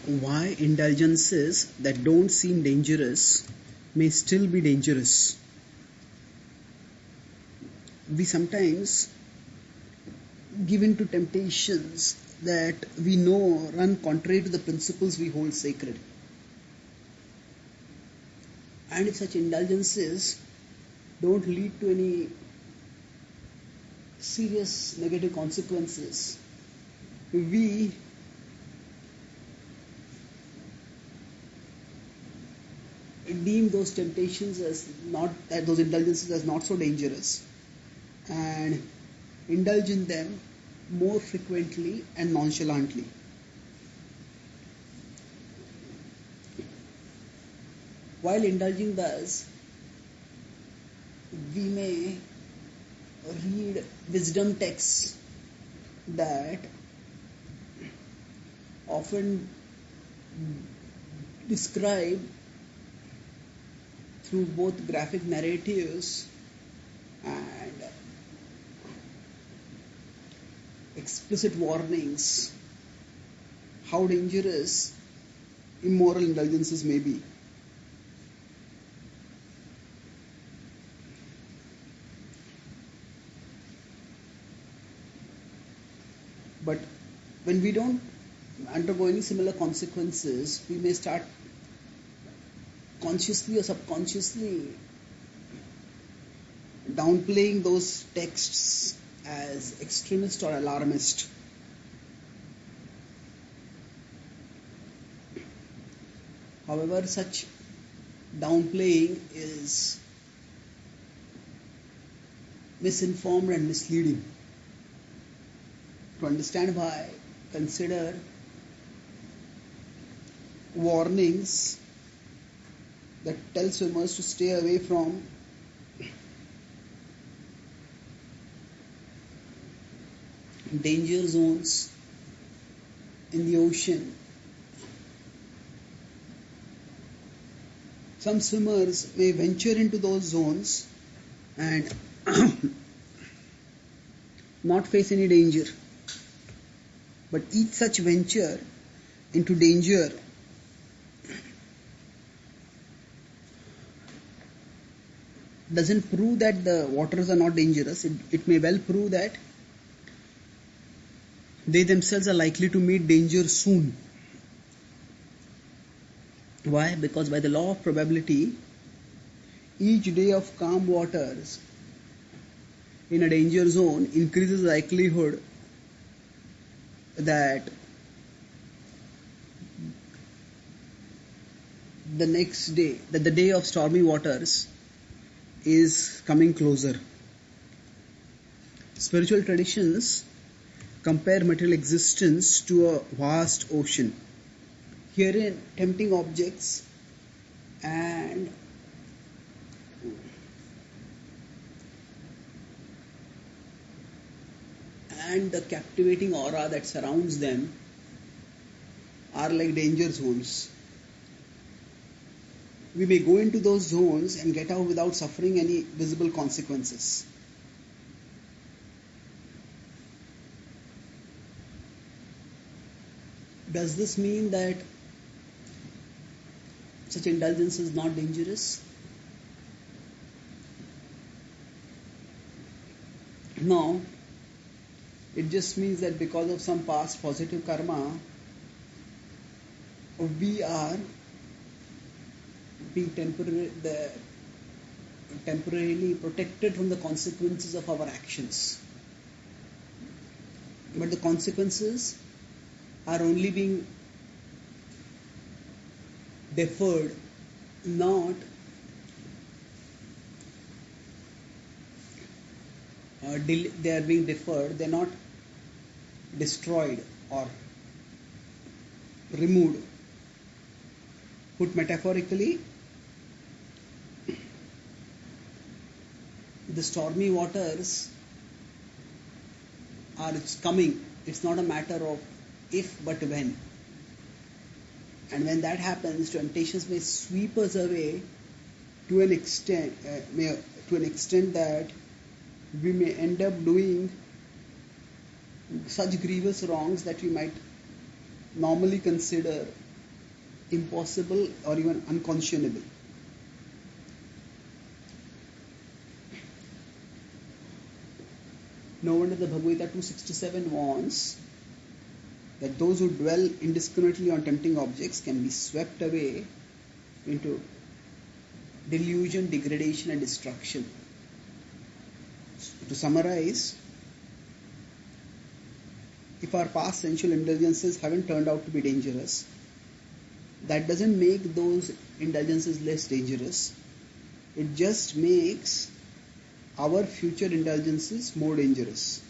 why indulgences that don't seem dangerous may still be dangerous. We sometimes give in to temptations that we know run contrary to the principles we hold sacred. And if such indulgences don't lead to any serious negative consequences, we deem those temptations as not, those indulgences as not so dangerous, and indulge in them more frequently and nonchalantly. While indulging thus, we may read wisdom texts that often describe through both graphic narratives and explicit warnings how dangerous immoral indulgences may be. But when we don't undergo any similar consequences, we may start consciously or subconsciously downplaying those texts as extremist or alarmist. However, such downplaying is misinformed and misleading. To understand why, consider warnings that tell swimmers to stay away from danger zones in the ocean. Some swimmers may venture into those zones and not face any danger. But each such venture into danger doesn't prove that the waters are not dangerous. It may well prove that they themselves are likely to meet danger soon. Why? Because by the law of probability, each day of calm waters in a danger zone increases the likelihood that the next day, that the day of stormy waters is coming closer. Spiritual traditions compare material existence to a vast ocean. Herein, tempting objects and the captivating aura that surrounds them are like danger zones. We may go into those zones and get out without suffering any visible consequences. Does this mean that such indulgence is not dangerous? No. It just means that because of some past positive karma, we are being temporarily protected from the consequences of our actions. But the consequences are only being deferred, not they are being deferred, they are not destroyed or removed. Put metaphorically, the stormy waters are coming. It's not a matter of if but when. And when that happens, temptations may sweep us away to an extent that we may end up doing such grievous wrongs that we might normally consider impossible or even unconscionable. No wonder the Bhagavad Gita 267 warns that those who dwell indiscriminately on tempting objects can be swept away into delusion, degradation and destruction. To summarize, if our past sensual indulgences haven't turned out to be dangerous, that doesn't make those indulgences less dangerous. It just makes our future indulgences more dangerous.